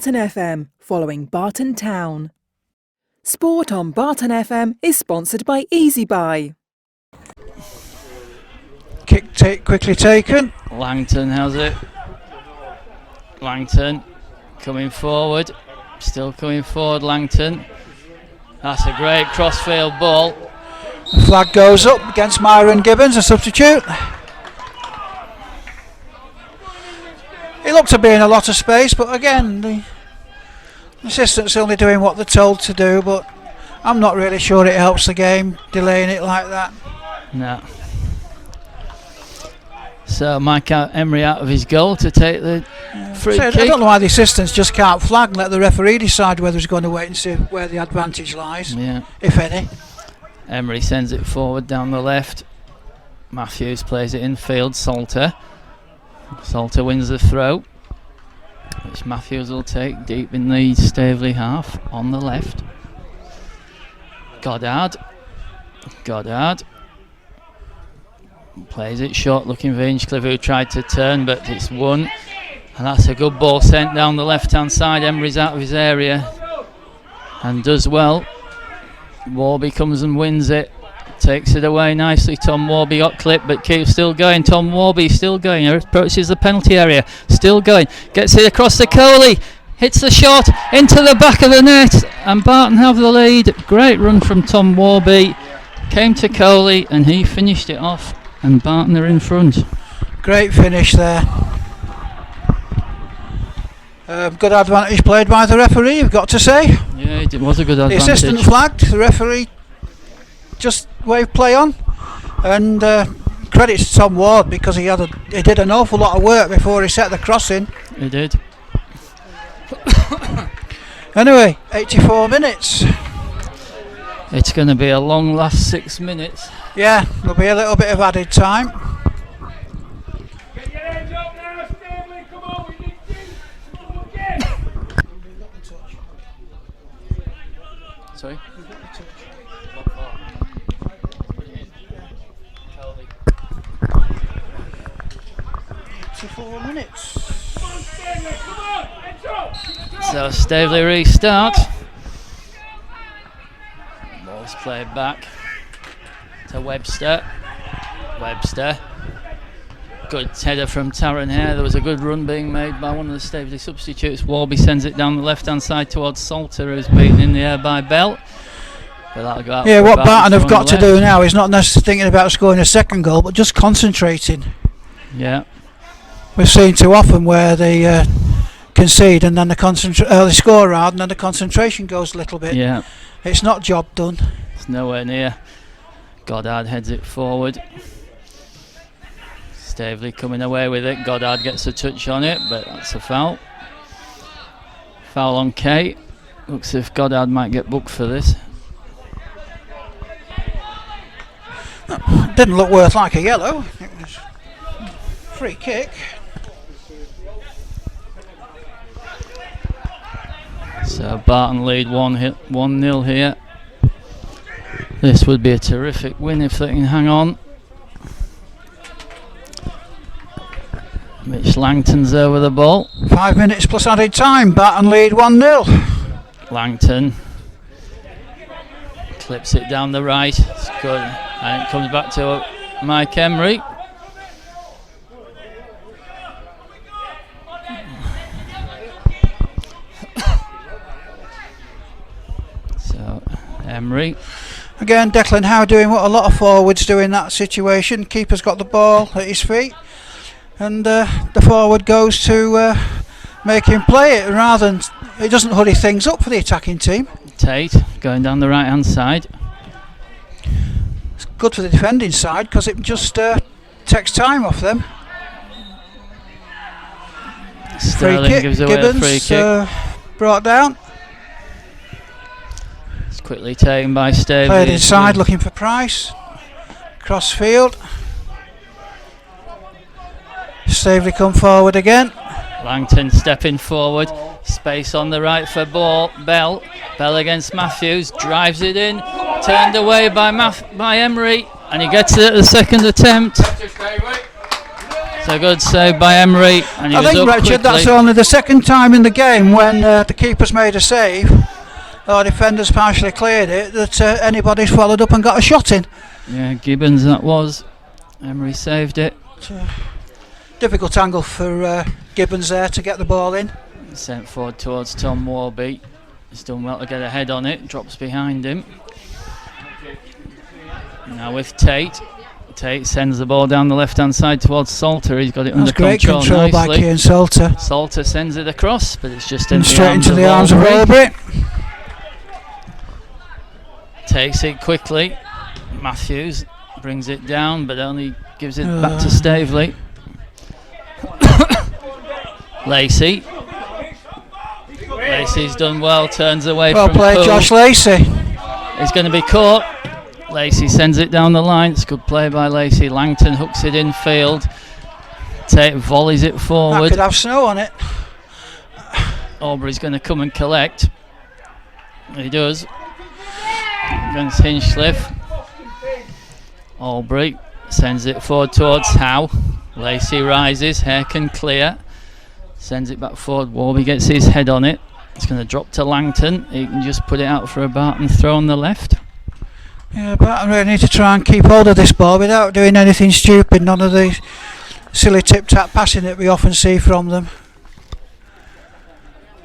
Barton FM, following Barton Town. Sport on Barton FM is sponsored by Easy Buy. Kick quickly taken. Langton has it. Langton coming forward. Still coming forward, Langton. That's a great crossfield ball. The flag goes up against Myron Gibbons, a substitute. He looked to be in a lot of space, but again, the assistant's only doing what they're told to do, but I'm not really sure it helps the game, delaying it like that. No. So Mike Emery out of his goal to take the free kick. I don't know why the assistants just can't flag and let the referee decide whether he's going to wait and see where the advantage lies, if any. Emery sends it forward down the left. Matthews plays it infield. Salter wins the throw, which Matthews will take deep in the Staveley half on the left. Goddard plays it short, looking for Hinchcliffe, who tried to turn, but it's won. And that's a good ball sent down the left hand side. Emery's out of his area and does well. Warby comes and wins it, takes it away nicely. Tom Warby got clipped but keeps still going. Tom Warby still going, approaches the penalty area, still going, gets it across to Coley, hits the shot into the back of the net, and Barton have the lead. Great run from Tom Warby, came to Coley and he finished it off, and Barton are in front. Great finish there. Good advantage played by the referee, you've got to say. Yeah, it was a good advantage. The assistant flagged, the referee just waved play on, and credit to Tom Ward because he did an awful lot of work before he set the crossing. He did. Anyway, 84 minutes. It's going to be a long last 6 minutes. Yeah, there'll be a little bit of added time. Get your hands up now, Staveley, come on, we need you. Sorry? 84 minutes. Come on, Staveley, come on, hands up. So Staveley restart. Ball's played back to Webster. Good header from Taron here. There was a good run being made by one of the Staveley substitutes. Warby sends it down the left hand side towards Salter, who's beaten in the air by Bell. But that'll go out. Yeah, what Barton have got to do now is not necessarily thinking about scoring a second goal, but just concentrating. Yeah. We've seen too often where they concede and then they score hard and then the concentration goes a little bit. Yeah. It's not job done. It's nowhere near. Goddard heads it forward. Staveley coming away with it. Goddard gets a touch on it, but that's a foul. Foul on Kate. Looks as if Goddard might get booked for this. Didn't look worth like a yellow. It was free kick. So Barton lead 1-0 here. This would be a terrific win if they can hang on. Mitch Langton's there with the ball. 5 minutes plus added time. Barton lead 1-0. Langton clips it down the right. It's good. And it comes back to Mike Emery. So Emery. Again, Declan Howe doing what a lot of forwards do in that situation. Keeper's got the ball at his feet, and the forward goes to make him play it rather than it doesn't hurry things up for the attacking team. Tate going down the right hand side. It's good for the defending side because it just takes time off them. Sterling free kick. gives away Gibbons, a free kick. Brought down. It's quickly taken by Staveley. Played inside looking for Price. Cross field. Staveley come forward again. Langton stepping forward. Space on the right for Bell. Bell against Matthews. Drives it in. Turned away by Emery. And he gets it at the second attempt. It's a good save by Emery, and he I was think, up Richard, quickly. that's only the second time in the game when the keeper's made a save, or defender's partially cleared it, that anybody's followed up and got a shot in. Yeah, Gibbons that was. Emery saved it. Difficult angle for Gibbons there to get the ball in. Sent forward towards Tom Warby. He's done well to get a head on it. Drops behind him. Now with Tate. Tate sends the ball down the left-hand side towards Salter. He's got it under That's great control by nicely. Cian Salter. Salter sends it across, but it's just And straight into the arms of Aubrey. Takes it quickly. Matthews brings it down, but only gives it back to Staveley. Lacey. Lacey's done well, turns away Well from played, Poole. Josh Lacey. He's going to be caught. Lacey sends it down the line. It's good play by Lacey. Langton hooks it in field. Tate volleys it That forward. could have snow on it. Aubrey's going to come and collect. He does. Against Hinchcliffe. Aubrey sends it forward towards Howe. Lacey rises. Hare can clear. Sends it back forward. Warby gets his head on it. It's going to drop to Langton. He can just put it out for a Barton throw on the left. Yeah, Barton really need to try and keep hold of this ball without doing anything stupid. None of the silly tip-tap passing that we often see from them.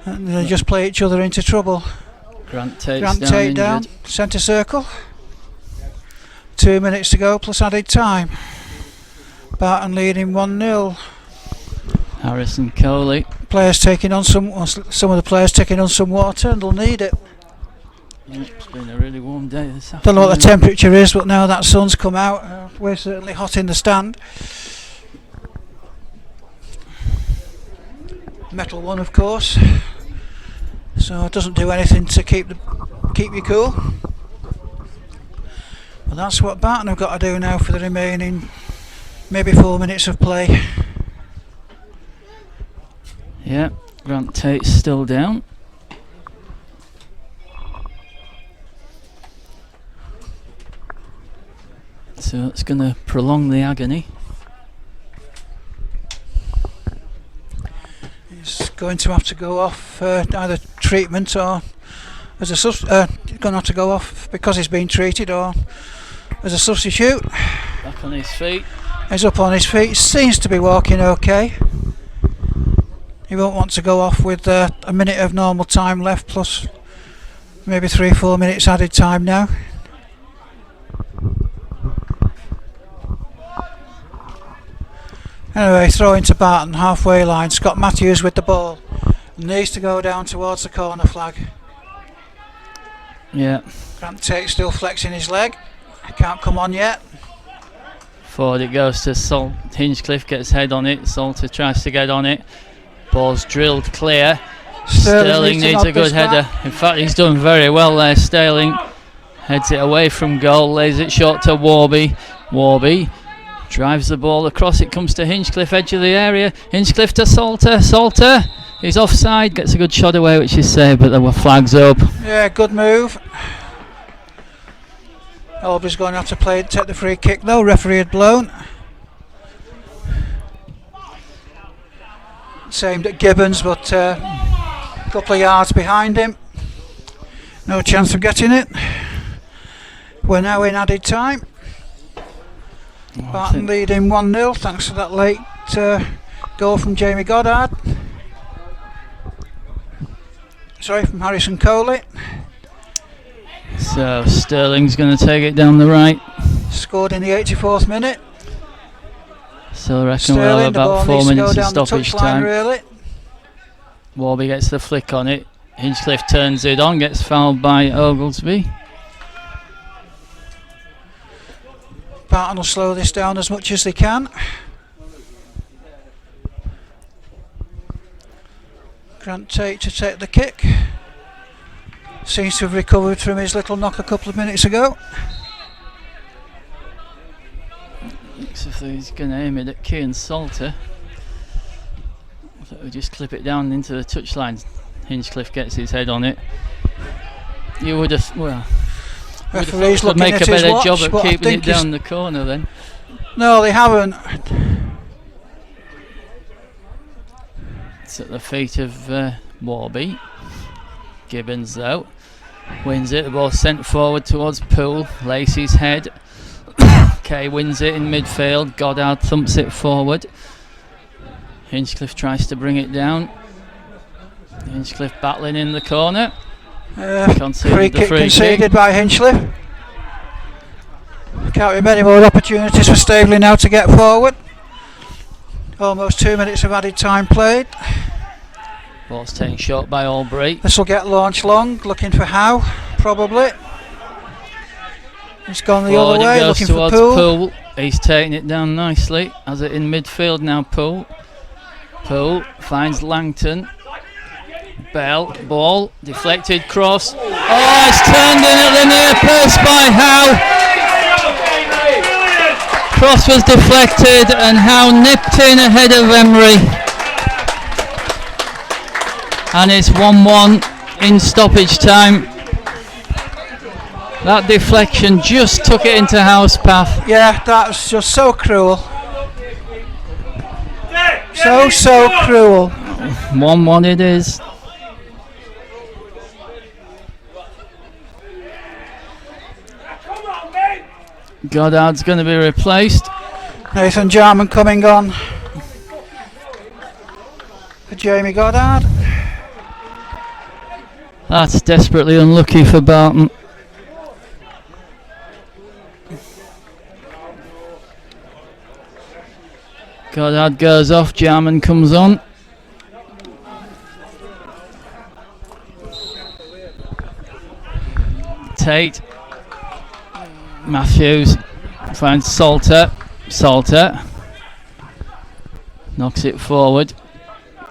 And they just play each other into trouble. Grant Tate down, centre circle. 2 minutes to go plus added time. Barton leading 1-0. Harrison Coley. Players taking on some of the players taking on some water and they'll need it. It's been a really warm day this afternoon. Don't know what the temperature is, but now that sun's come out, we're certainly hot in the stand. Metal one, of course, so it doesn't do anything to keep you cool. But that's what Barton have got to do now for the remaining maybe 4 minutes of play. Yeah, Grant Tate's still down. So it's going to prolong the agony. He's going to have to go off either treatment or as a going to have to go off because he's been treated or as a substitute. Back on his feet. He's up on his feet, seems to be walking okay. He won't want to go off with a minute of normal time left plus maybe 3-4 minutes added time now. Anyway, throwing to Barton, halfway line. Scott Matthews with the ball. Needs to go down towards the corner flag. Yeah. Grant Tate still flexing his leg. Can't come on yet. Forward it goes to Hinchcliffe, gets head on it. Salter tries to get on it. Ball's drilled clear. Sterling needs a good header. In fact, he's done very well there. Sterling heads it away from goal, lays it short to Warby. Warby drives the ball across. It comes to Hinchcliffe, edge of the area. Hinchcliffe to Salter. Salter is offside. Gets a good shot away, which is saved, but there were flags up. Yeah, good move. Aubrey's going to have to take the free kick though. Referee had blown. It's aimed at Gibbons, but a couple of yards behind him. No chance of getting it. We're now in added time. Barton leading 1-0 thanks to that late goal from Jamie Goddard. Sorry, from Harrison Coley. So Sterling's going to take it down the right. Scored in the 84th minute. So I reckon we'll have about 4 minutes of stoppage time. Really. Warby gets the flick on it. Hinchcliffe turns it on, gets fouled by Oglesby. Barton will slow this down as much as they can. Grant Tate to take the kick. Seems to have recovered from his little knock a couple of minutes ago. Looks as though he's going to aim it at Cian Salter. So we just clip it down into the touchline. Hinchcliffe gets his head on it. You would have, well, Referees would looking make at a his better watch, job at but I keeping it think down the corner then. no, they haven't. It's at the feet of Warby. Gibbons though wins it. The ball sent forward towards Poole. Lacey's head. Kay wins it in midfield. Goddard thumps it forward. Hinchcliffe tries to bring it down. Hinchcliffe battling in the corner. Free kick conceded by Hinchcliffe. Can't be many more opportunities for Staveley now to get forward. Almost 2 minutes of added time played. Ball's taken short by Albury. This will get launched long, looking for Howe, probably. It's gone the Forward other way, it goes looking for towards Poole. He's taking it down nicely. Has it in midfield now, Poole. Poole finds Langton. Bell, ball, deflected cross. Oh, it's turned in at the near post by Howe. Cross was deflected and Howe nipped in ahead of Emery. And it's 1-1 in stoppage time. That deflection just took it into Howe's path. Yeah, that was just so cruel. So cruel. 1-1 it is. Goddard's going to be replaced. Nathan Jarman coming on for Jamie Goddard. That's desperately unlucky for Barton. Goddard goes off, Jarman comes on. Tate. Matthews finds Salter. Salter knocks it forward.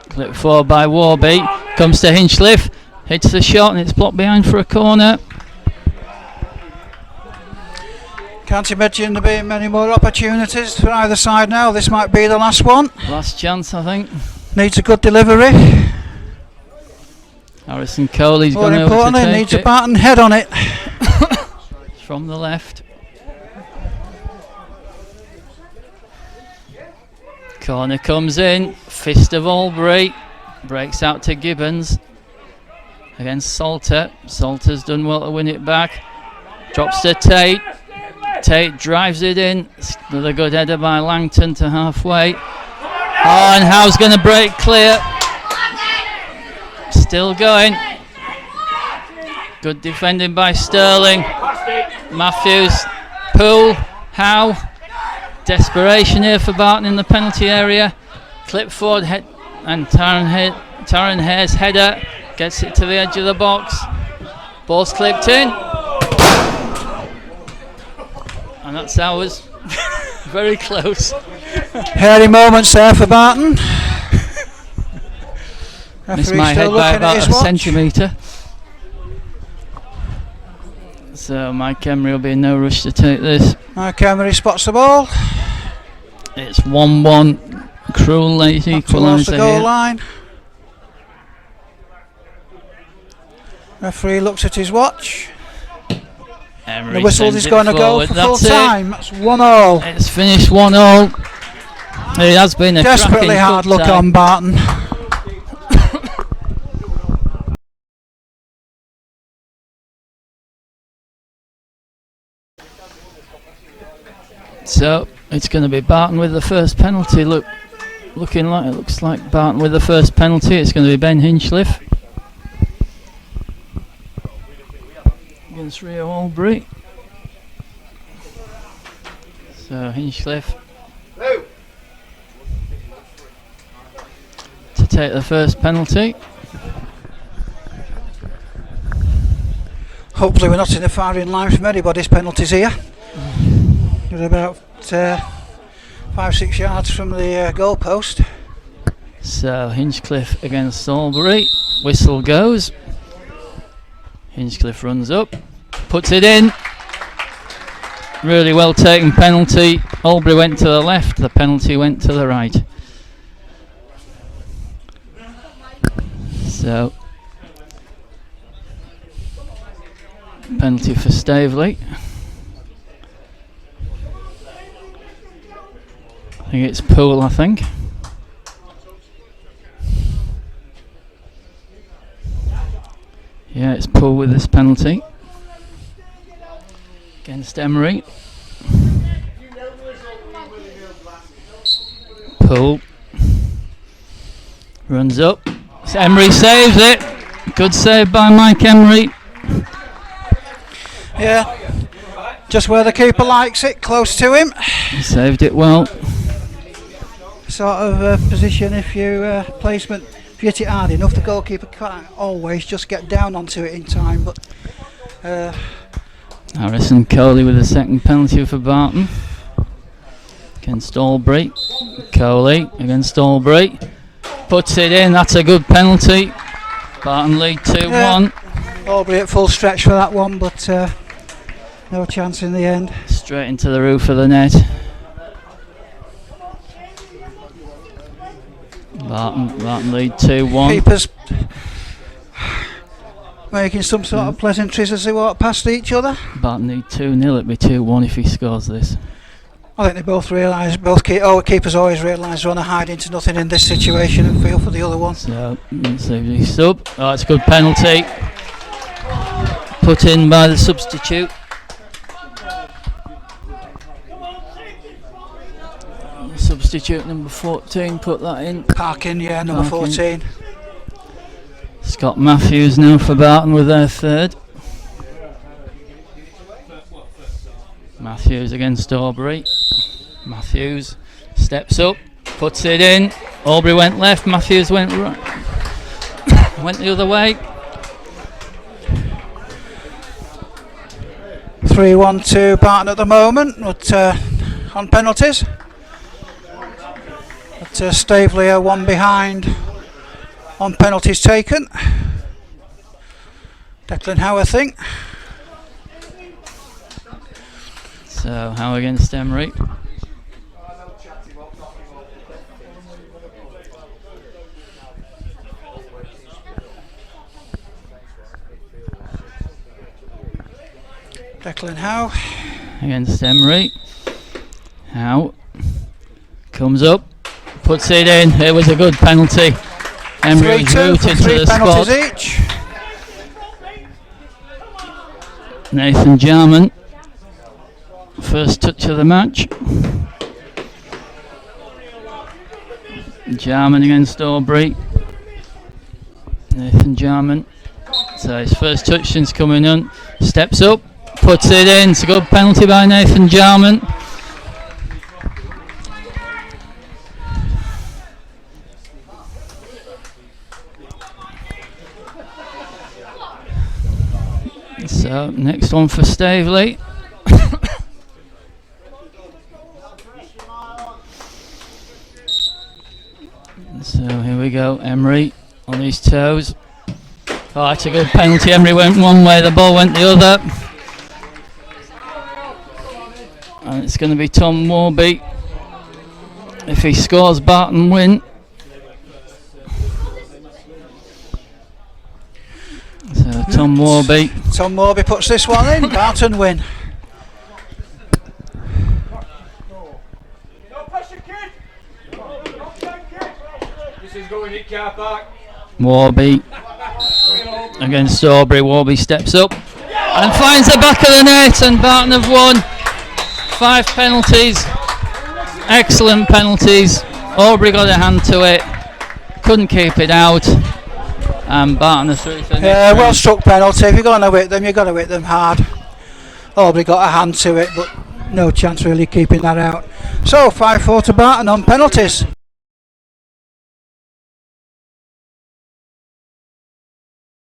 Clipped forward by Warby. Comes to Hinchcliffe. Hits the shot and it's blocked behind for a corner. Can't imagine there being many more opportunities for either side now. This might be the last one. Last chance, I think. Needs a good delivery. Harrison Coley's More gone over to importantly, take needs it. a Barton head on it. From the left. Corner comes in. Fist of Albury. Breaks out to Gibbons. Against Salter. Salter's done well to win it back. Drops to Tate. Tate drives it in. Another good header by Langton to halfway. Oh, and Howe's going to break clear. Still going. Good defending by Sterling. Matthews. Poole. Howe. Desperation here for Barton in the penalty area. Clip forward and Taron Hare's header gets it to the edge of the box. Ball's clipped in. And that's ours. Very close. Hairy moments there for Barton. Missed Referee my head still by looking at about his a watch. centimetre. So Mike Emery will be in no rush to take this. Mike Emery spots the ball. It's 1-1. Cruel late Towards equaliser the goal here. line. Referee looks at his watch. Emery The whistle sends is it going to go forward. for full That's it. time. That's 1-0. It's finished 1-0. It has been a Desperately cracking hard good look time. on Barton. So it's going to be Barton with the first penalty. Looking like it looks like Barton with the first penalty. It's going to be Ben Hinchcliffe against Rio Albury. So Hinchcliffe to take the first penalty. Hopefully we're not in the firing line from anybody's penalties here. We're about 5-6 yards from the goal post. So Hinchcliffe against Albury. Whistle goes. Hinchcliffe runs up, puts it in. Really well taken penalty. Albury went to the left, the penalty went to the right. So penalty for Staveley. I think it's Poole, I think. it's Poole with this penalty against Emery. Poole runs up. Emery saves it. Good save by Mike Emery. Yeah, just where the keeper likes it, close to him. He saved it well. Sort of position if you placement. If you hit it hard enough, the goalkeeper can't always just get down onto it in time. But Harrison Coley with the second penalty for Barton against Albury. Coley against Albury, puts it in. That's a good penalty. Barton lead 2-1. Albury at full stretch for that one, but no chance in the end. Straight into the roof of the net. Barton lead 2-1. Keepers making some sort of pleasantries as they walk past each other. Barton lead 2-0. It'll be 2-1 if he scores this. I think they both realise, keepers always realise they want to hide into nothing in this situation and feel for the other one. So, let's see the sub. Oh, it's a good penalty. Put in by the substitute. Substitute number 14 put that in. Parkin, yeah, number Parkin. 14. Scott Matthews now for Barton with their third. Matthews against Albury. Matthews steps up, puts it in. Albury went left, Matthews went right. Went the other way. 3-1 to Barton at the moment, but on penalties. But Staveley are one behind on penalties taken. Declan Howe, I think. So Howe against Emery. Declan Howe Against Emery. Howe comes up, puts it in. It was a good penalty. Emery was 3-2 for rooted to 3 the penalties spot. each. Nathan Jarman, first touch of the match. Jarman against Albury. Nathan Jarman. So his first touch since coming on. Steps up, puts it in. It's a good penalty by Nathan Jarman. So next one for Staveley. So here we go, Emery on his toes. Oh, that's a good penalty. Emery went one way, the ball went the other. And it's going to be Tom Warby. If he scores, Barton win. So Tom Warby. Tom Warby puts this one in. Barton win. No pressure, kid. This is going in car park. Warby against Aubrey. Warby steps up and finds the back of the net, and Barton have won. 5 penalties, excellent penalties. Aubrey got a hand to it, couldn't keep it out, and Barton are through for the Yeah, next well round. struck penalty. If you're going to hit them, you've got to hit them hard. Aubrey got a hand to it, but no chance really keeping that out. So 5-4 to Barton on penalties.